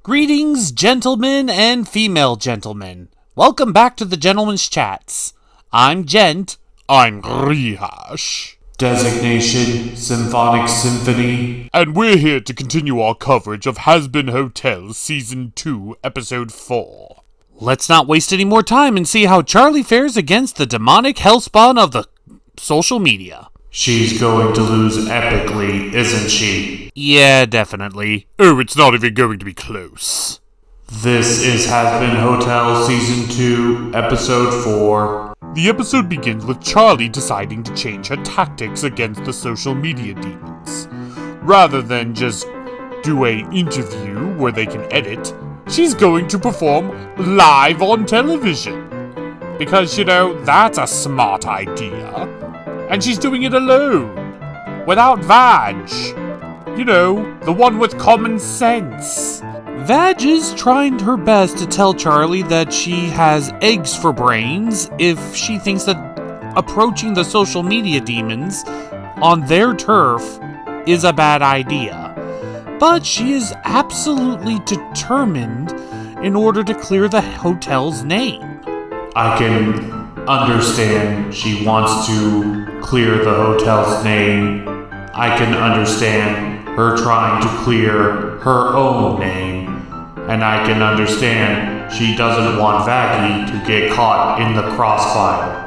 Greetings, gentlemen and female gentlemen. Welcome back to the Gentleman's Chats. I'm Gent. I'm Rehash. Designation Symphonic Symphony. And we're here to continue our coverage of Hazbin Hotel Season 2, Episode 4. Let's not waste any more time and see how Charlie fares against the demonic hellspawn of the social media. She's going to lose epically, isn't she? Yeah, definitely. Oh, it's not even going to be close. This is Hazbin Hotel Season 2, Episode 4. The episode begins with Charlie deciding to change her tactics against the social media demons. Rather than just do an interview where they can edit, she's going to perform live on television. Because, that's a smart idea. And she's doing it alone, without Vaj. The one with common sense. Vaj is trying her best to tell Charlie that she has eggs for brains if she thinks that approaching the social media demons on their turf is a bad idea. But she is absolutely determined in order to clear the hotel's name. I can understand she wants to clear the hotel's name. I can understand her trying to clear her own name. And I can understand she doesn't want Vaggie to get caught in the crossfire.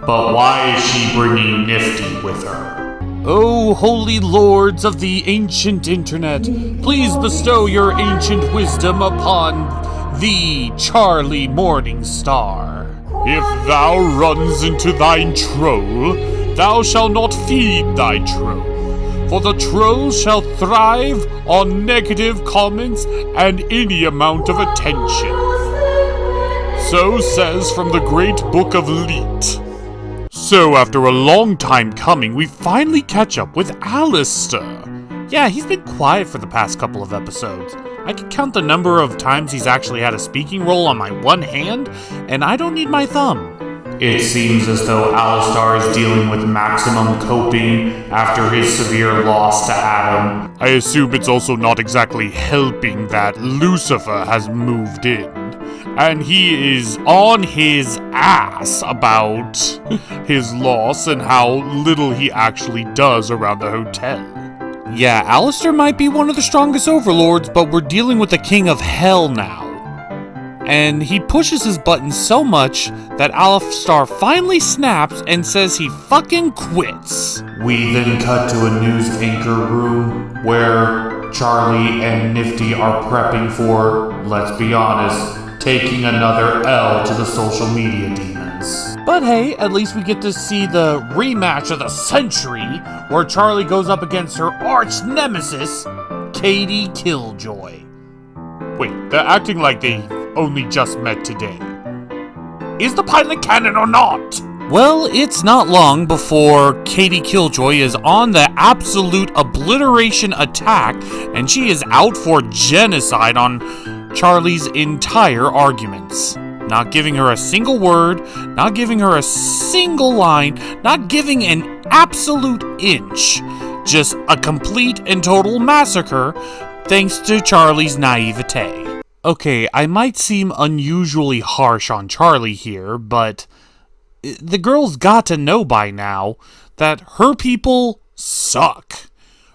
But why is she bringing Nifty with her? Oh, holy lords of the ancient internet, please bestow your ancient wisdom upon the Charlie Morningstar. If thou runs into thine troll, thou shalt not feed thy troll, for the troll shall thrive on negative comments and any amount of attention. So says from the great book of Leet. So after a long time coming, we finally catch up with Alistair. Yeah, he's been quiet for the past couple of episodes. I can count the number of times he's actually had a speaking role on my one hand, and I don't need my thumb. It seems as though Alistar is dealing with maximum coping after his severe loss to Adam. I assume it's also not exactly helping that Lucifer has moved in, and he is on his ass about his loss and how little he actually does around the hotel. Yeah, Alistair might be one of the strongest overlords, but we're dealing with the king of hell now. And he pushes his buttons so much that Alistair finally snaps and says he fucking quits. We then cut to a news anchor room where Charlie and Nifty are prepping for, let's be honest, taking another L to the social media demons. But hey, at least we get to see the rematch of the century, where Charlie goes up against her arch nemesis, Katie Killjoy. Wait, they're acting like they only just met today. Is the pilot canon or not? Well, it's not long before Katie Killjoy is on the absolute obliteration attack, and she is out for genocide on Charlie's entire arguments. Not giving her a single word, not giving her a single line, not giving an absolute inch. Just a complete and total massacre, thanks to Charlie's naivete. Okay, I might seem unusually harsh on Charlie here, but the girl's got to know by now that her people suck.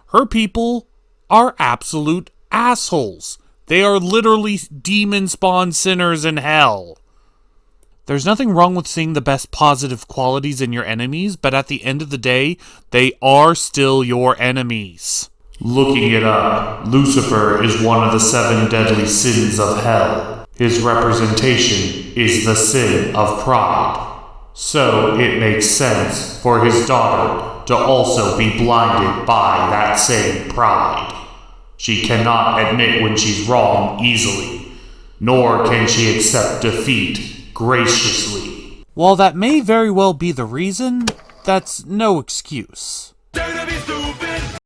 Her people are absolute assholes. They are literally demon-spawned sinners in hell. There's nothing wrong with seeing the best positive qualities in your enemies, but at the end of the day, they are still your enemies. Looking it up, Lucifer is one of the 7 deadly sins of hell. His representation is the sin of pride. So it makes sense for his daughter to also be blinded by that same pride. She cannot admit when she's wrong easily, nor can she accept defeat graciously. While that may very well be the reason, that's no excuse.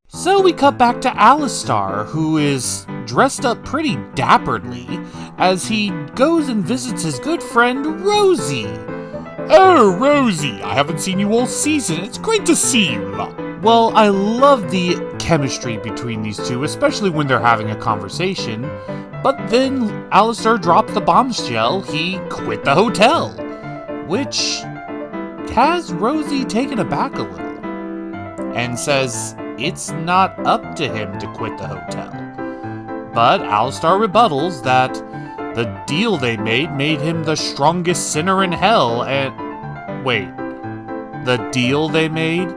So we cut back to Alistair, who is dressed up pretty dapperly as he goes and visits his good friend Rosie. Oh, Rosie, I haven't seen you all season. It's great to see you, love. Well, I love the chemistry between these two, especially when they're having a conversation. But then Alistair dropped the bombshell. He quit the hotel, which has Rosie taken aback a little and says it's not up to him to quit the hotel. But Alistair rebuttals that the deal they made him the strongest sinner in hell, and... Wait, the deal they made?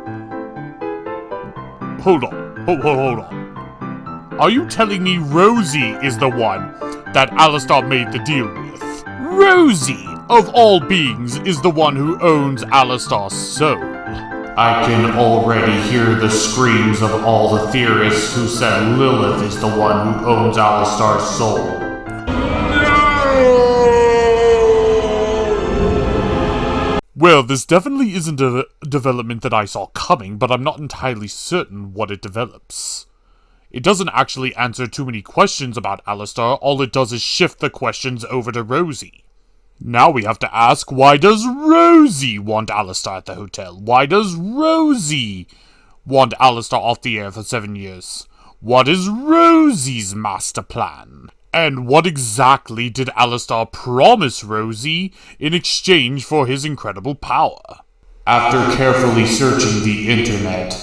Hold on. Are you telling me Rosie is the one that Alistair made the deal with? Rosie, of all beings, is the one who owns Alistair's soul. I can already hear the screams of all the theorists who said Lilith is the one who owns Alistair's soul. Well, this definitely isn't a development that I saw coming, but I'm not entirely certain what it develops. It doesn't actually answer too many questions about Alistair, all it does is shift the questions over to Rosie. Now we have to ask, why does Rosie want Alistair at the hotel? Why does Rosie want Alistair off the air for 7 years? What is Rosie's master plan? And what exactly did Alistair promise Rosie in exchange for his incredible power? After carefully searching the internet,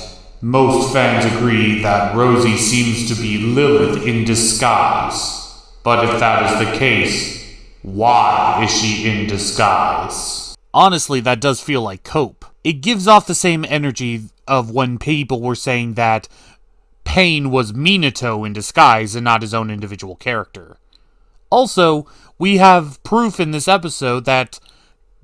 most fans agree that Rosie seems to be Lilith in disguise. But if that is the case, why is she in disguise? Honestly, that does feel like cope. It gives off the same energy of when people were saying that Pain was Minato in disguise and not his own individual character. Also, we have proof in this episode that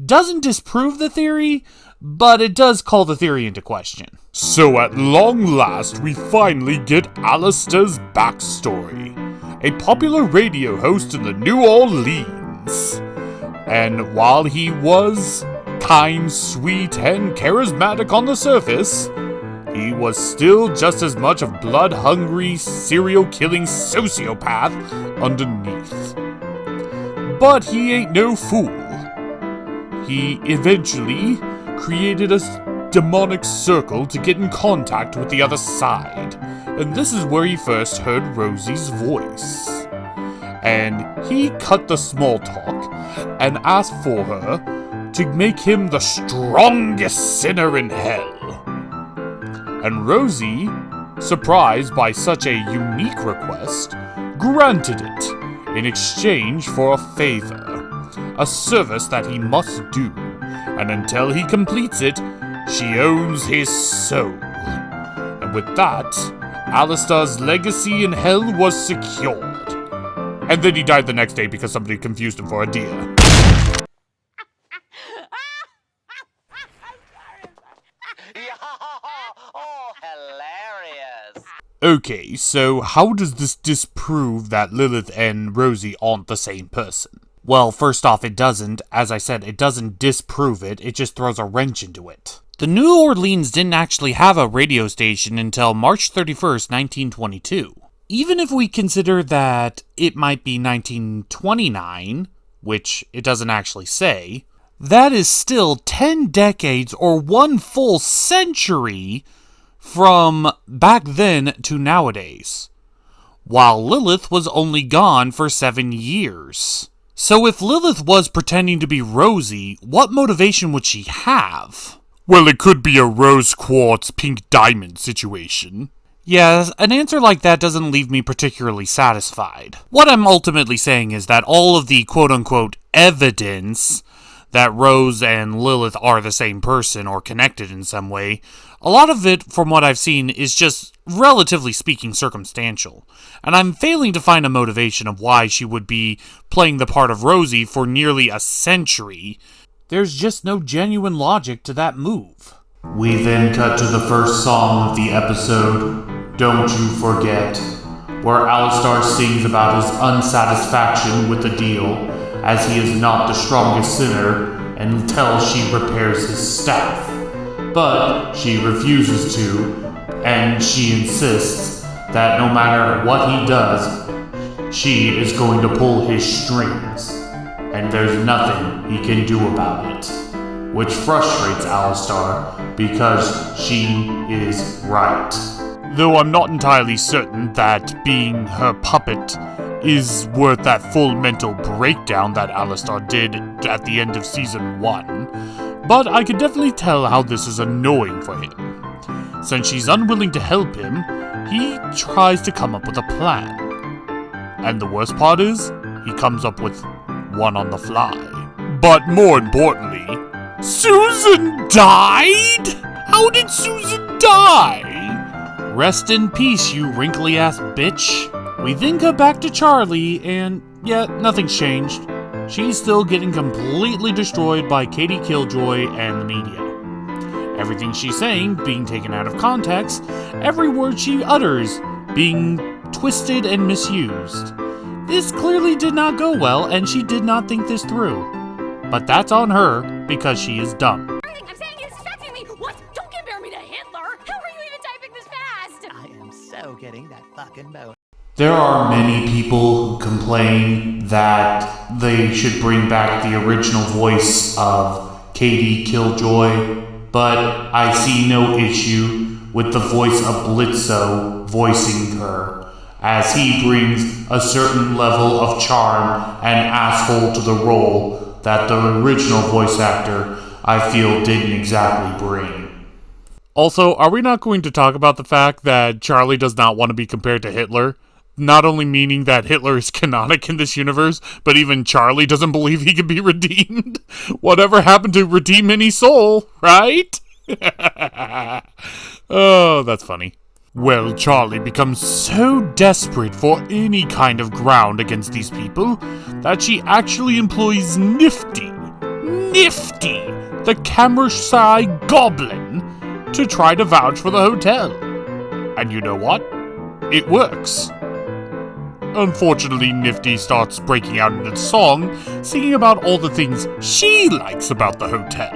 doesn't disprove the theory, but it does call the theory into question. So at long last, we finally get Alistair's backstory. A popular radio host in the New Orleans. And while he was kind, sweet, and charismatic on the surface, he was still just as much of blood-hungry, serial-killing sociopath underneath. But he ain't no fool. He eventually created a demonic circle to get in contact with the other side, and this is where he first heard Rosie's voice. And he cut the small talk and asked for her to make him the strongest sinner in hell. And Rosie, surprised by such a unique request, granted it in exchange for a favor, a service that he must do, and until he completes it, she owns his soul. And with that, Alistair's legacy in hell was secured. And then he died the next day because somebody confused him for a deer. Okay, so how does this disprove that Lilith and Rosie aren't the same person? Well, first off, it doesn't. As I said, it doesn't disprove it, it just throws a wrench into it. The New Orleans didn't actually have a radio station until March 31st, 1922. Even if we consider that it might be 1929, which it doesn't actually say, that is still 10 decades or 1 full century from back then to nowadays, while Lilith was only gone for 7 years. So if Lilith was pretending to be Rosie, what motivation would she have? Well, it could be a rose quartz pink diamond situation. Yeah, an answer like that doesn't leave me particularly satisfied. What I'm ultimately saying is that all of the quote-unquote evidence that Rose and Lilith are the same person or connected in some way, a lot of it, from what I've seen, is just, relatively speaking, circumstantial. And I'm failing to find a motivation of why she would be playing the part of Rosie for nearly a century. There's just no genuine logic to that move. We then cut to the first song of the episode, Don't You Forget, where Alistair sings about his unsatisfaction with the deal, as he is not the strongest sinner until she repairs his staff. But she refuses to, and she insists that no matter what he does, she is going to pull his strings, and there's nothing he can do about it, which frustrates Alistair because she is right. though I'm not entirely certain that being her puppet is worth that full mental breakdown that Alistar did at the end of Season 1, but I can definitely tell how this is annoying for him. Since she's unwilling to help him, he tries to come up with a plan. And the worst part is, he comes up with one on the fly. But more importantly, Susan died? How did Susan die? Rest in peace, you wrinkly-ass bitch. We then cut back to Charlie, and yeah, nothing's changed. She's still getting completely destroyed by Katie Killjoy and the media. Everything she's saying being taken out of context, every word she utters being twisted and misused. This clearly did not go well, and she did not think this through. But that's on her, because she is dumb. Everything I'm saying is distracting me! What? Don't compare me to Hitler! How are you even typing this fast? I am so getting that fucking boat. There are many people who complain that they should bring back the original voice of Katie Killjoy, but I see no issue with the voice of Blitzo voicing her, as he brings a certain level of charm and asshole to the role that the original voice actor, I feel, didn't exactly bring. Also, are we not going to talk about the fact that Charlie does not want to be compared to Hitler? Not only meaning that Hitler is canonic in this universe, but even Charlie doesn't believe he can be redeemed. Whatever happened to redeem any soul, right? Oh, that's funny. Well, Charlie becomes so desperate for any kind of ground against these people that she actually employs Nifty, the camera shy goblin, to try to vouch for the hotel. And you know what? It works. Unfortunately, Nifty starts breaking out into song, singing about all the things she likes about the hotel.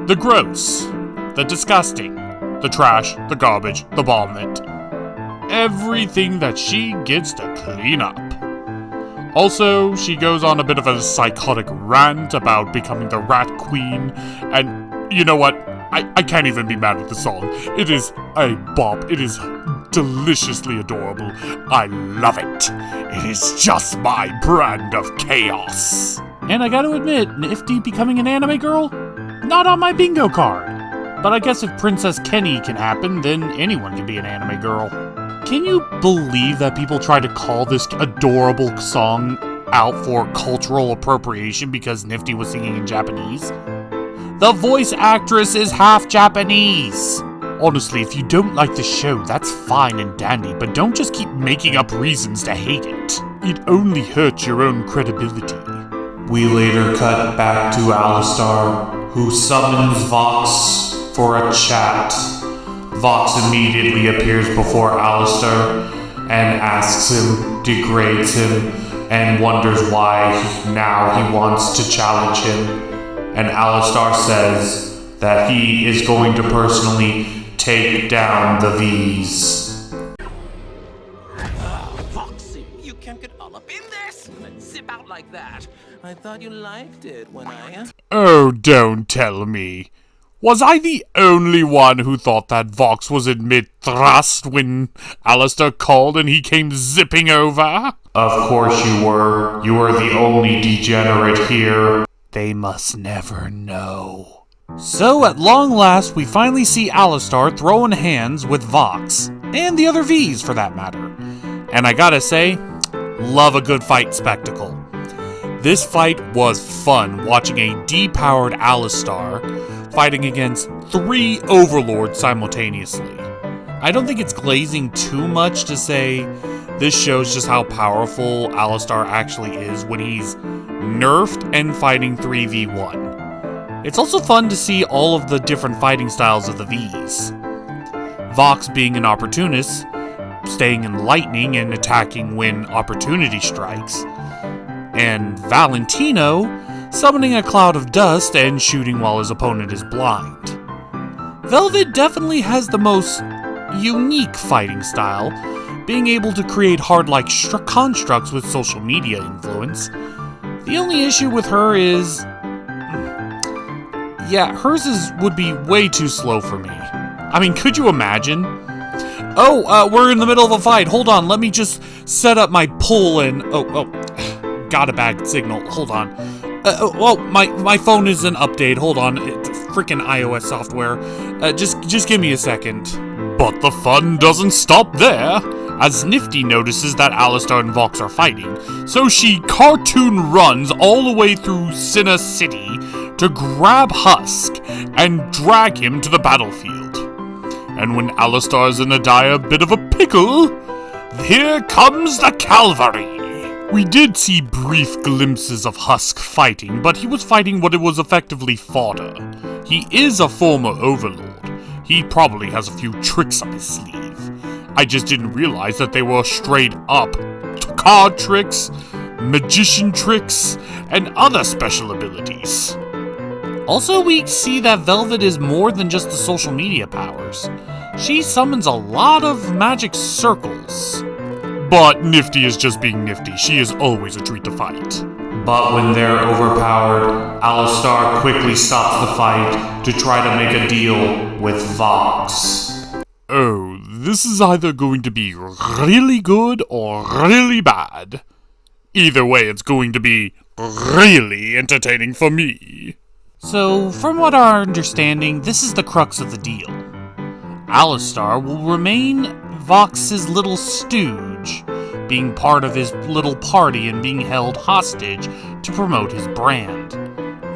The gross, the disgusting, the trash, the garbage, the vomit. Everything that she gets to clean up. Also, she goes on a bit of a psychotic rant about becoming the Rat Queen, and you know what? I can't even be mad at the song. It is a bop. It is deliciously adorable. I love it. It is just my brand of chaos. And I gotta admit, Nifty becoming an anime girl? Not on my bingo card. But I guess if Princess Kenny can happen, then anyone can be an anime girl. Can you believe that people try to call this adorable song out for cultural appropriation because Nifty was singing in Japanese? The voice actress is half Japanese. Honestly, if you don't like the show, that's fine and dandy, but don't just keep making up reasons to hate it. It only hurts your own credibility. We later cut back to Alistar, who summons Vox for a chat. Vox immediately appears before Alistar and asks him, degrades him, and wonders why now he wants to challenge him. And Alistar says that he is going to personally take down the V's. Foxy, you can't get all up in this and zip out like that. I thought you liked it when I... Oh, don't tell me. Was I the only one who thought that Vox was in mid-thrust when Alistar called and he came zipping over? Of course you were. You were the only degenerate here. They must never know. So, at long last, we finally see Alistar throwing hands with Vox, and the other V's for that matter. And I gotta say, love a good fight spectacle. This fight was fun, watching a depowered Alistar fighting against 3 overlords simultaneously. I don't think it's glazing too much to say this shows just how powerful Alistar actually is when he's nerfed and fighting 3v1. It's also fun to see all of the different fighting styles of the V's. Vox being an opportunist, staying in lightning and attacking when opportunity strikes, and Valentino summoning a cloud of dust and shooting while his opponent is blind. Velvet definitely has the most unique fighting style, being able to create hard-like constructs with social media influence. The only issue with her is... yeah, hers would be way too slow for me. I mean, could you imagine? Oh, we're in the middle of a fight. Hold on, let me just set up my pull and... Oh, got a bad signal. Hold on. My phone is an update. Hold on. Freaking iOS software. Just give me a second. But the fun doesn't stop there, as Nifty notices that Alistar and Vox are fighting, so she cartoon runs all the way through Sinna City to grab Husk and drag him to the battlefield. And when Alistar's in a dire bit of a pickle, here comes the cavalry. We did see brief glimpses of Husk fighting, but he was fighting what it was effectively fodder. He is a former overlord. He probably has a few tricks up his sleeve. I just didn't realize that they were straight up card tricks, magician tricks, and other special abilities. Also, we see that Velvet is more than just the social media powers. She summons a lot of magic circles. But Nifty is just being Nifty. She is always a treat to fight. But when they're overpowered, Alistar quickly stops the fight to try to make a deal with Vox. Oh, this is either going to be really good or really bad. Either way, it's going to be really entertaining for me. So, from what our understanding, this is the crux of the deal. Alistar will remain Vox's little stooge, being part of his little party and being held hostage to promote his brand.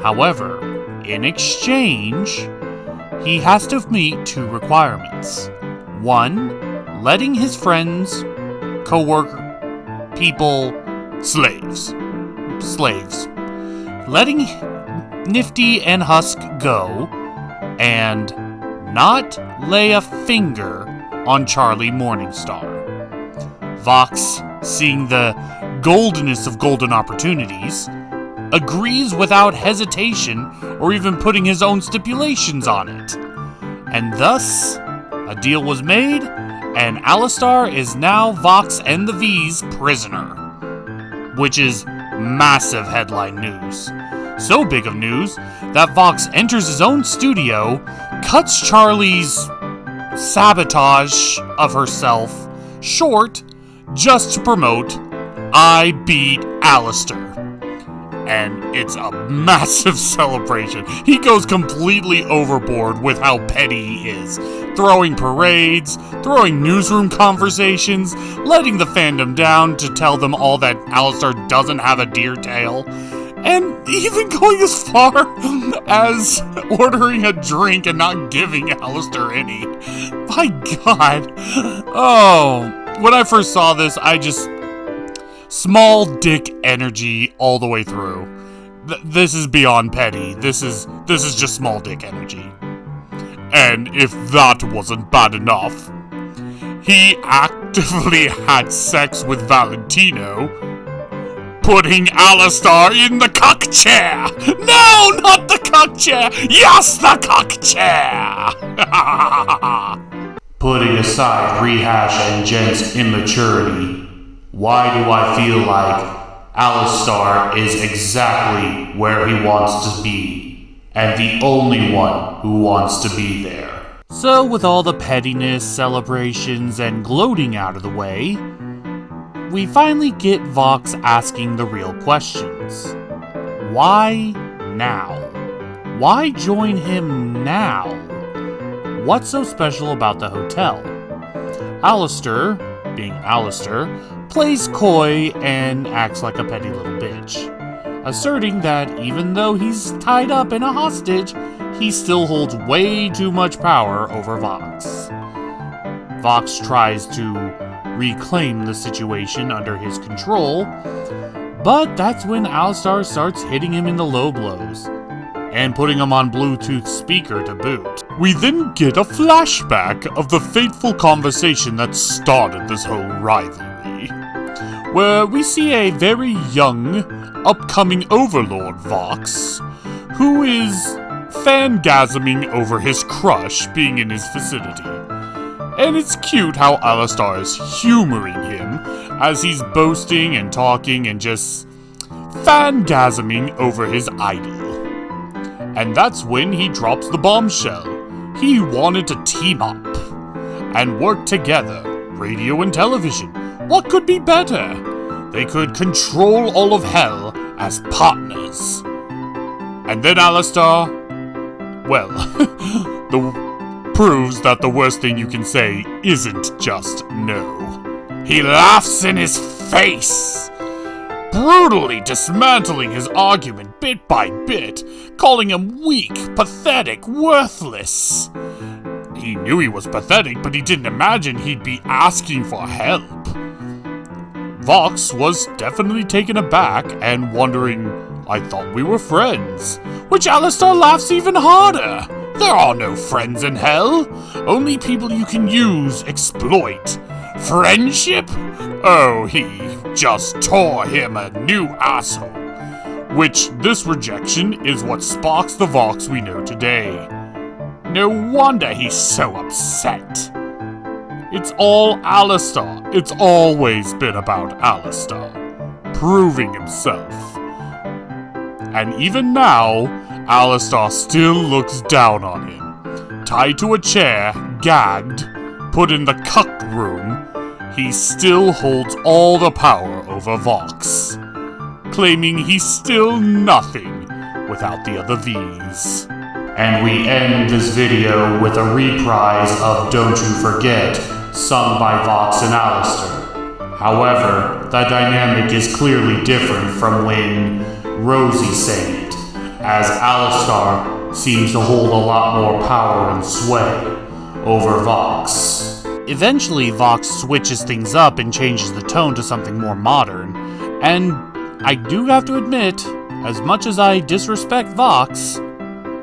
However, in exchange, he has to meet two requirements. One, letting his friends, co-worker, people, slaves, letting Nifty and Husk go, and not lay a finger on Charlie Morningstar. Vox, seeing the goldenest of golden opportunities, agrees without hesitation or even putting his own stipulations on it. And thus, a deal was made, and Alistar is now Vox and the V's prisoner. Which is massive headline news. So big of news that Vox enters his own studio, cuts Charlie's sabotage of herself short just to promote I beat Alistar. And it's a massive celebration. He goes completely overboard with how petty he is. Throwing parades, throwing newsroom conversations, letting the fandom down to tell them all that Alistar doesn't have a deer tail, and even going as far as ordering a drink and not giving Alistar any. My god. Oh, when I first saw this, I just... small dick energy all the way through. This is beyond petty. This is just small dick energy. And if that wasn't bad enough, he actively had sex with Valentino, putting Alistar in the cuck chair. No, not the cuck chair. Yes, the cuck chair. Putting aside rehash and Jen's immaturity, why do I feel like Alistar is exactly where he wants to be, and the only one who wants to be there? So, with all the pettiness, celebrations, and gloating out of the way, we finally get Vox asking the real questions. Why now? Why join him now? What's so special about the hotel? Alistar, being Alistar, plays coy and acts like a petty little bitch, asserting that even though he's tied up in a hostage, he still holds way too much power over Vox. Vox tries to reclaim the situation under his control, but that's when Alistar starts hitting him in the low blows, and putting him on Bluetooth speaker to boot. We then get a flashback of the fateful conversation that started this whole rivalry, where we see a very young, upcoming overlord Vox, who is fangasming over his crush being in his vicinity. And it's cute how Alistar is humoring him as he's boasting and talking and just fangasming over his idol. And that's when he drops the bombshell. He wanted to team up. and work together. Radio and television. What could be better? They could control all of hell as partners. And then Alistar, well, proves that the worst thing you can say isn't just no. He laughs in his face, brutally dismantling his argument bit by bit, calling him weak, pathetic, worthless. He knew he was pathetic, but he didn't imagine he'd be asking for help. Vox was definitely taken aback and wondering, I thought we were friends. Which Alistar laughs even harder. There are no friends in hell. Only people you can use, exploit. Friendship? Oh, he just tore him a new asshole. Which, this rejection is what sparks the Vox we know today. No wonder he's so upset. It's all Alistar. It's always been about Alistar. Proving himself. And even now, Alistar still looks down on him. Tied to a chair, gagged, put in the cuck room, he still holds all the power over Vox. Claiming he's still nothing without the other V's. And we end this video with a reprise of Don't You Forget, sung by Vox and Alistair. However, the dynamic is clearly different from when Rosie sang it, as Alistar seems to hold a lot more power and sway over Vox. Eventually, Vox switches things up and changes the tone to something more modern, and I do have to admit, as much as I disrespect Vox,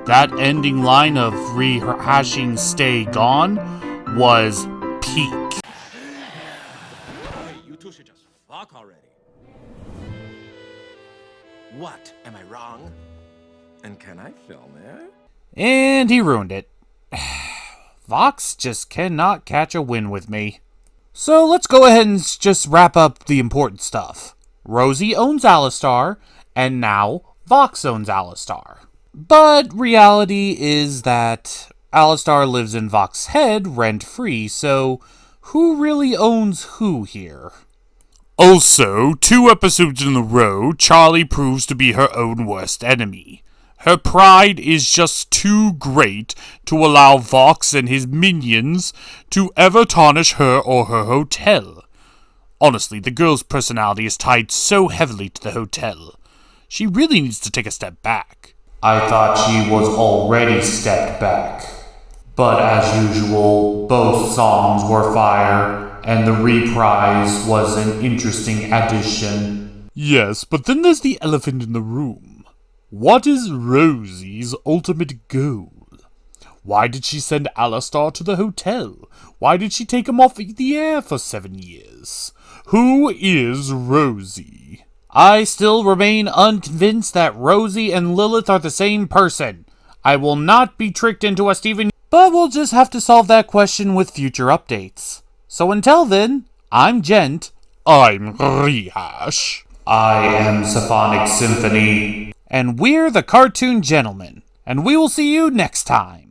that ending line of rehashing Stay Gone was peak. You two should just fuck already. What? Am I wrong? And can I film it? And he ruined it. Vox just cannot catch a win with me. So let's go ahead and just wrap up the important stuff. Rosie owns Alistar, and now Vox owns Alistar. But reality is that Alistar lives in Vox's head rent-free, so who really owns who here? Also, 2 episodes in a row, Charlie proves to be her own worst enemy. Her pride is just too great to allow Vox and his minions to ever tarnish her or her hotel. Honestly, the girl's personality is tied so heavily to the hotel. She really needs to take a step back. I thought she was already stepped back. But as usual, both songs were fire, and the reprise was an interesting addition. Yes, but then there's the elephant in the room. What is Rosie's ultimate goal? Why did she send Alistar to the hotel? Why did she take him off the air for 7 years? Who is Rosie? I still remain unconvinced that Rosie and Lilith are the same person. I will not be tricked into a Steven, but we'll just have to solve that question with future updates. So until then, I'm Gent. I'm Rehash. I am Symphonic Symphony. And we're the Cartoon Gentlemen. And we will see you next time.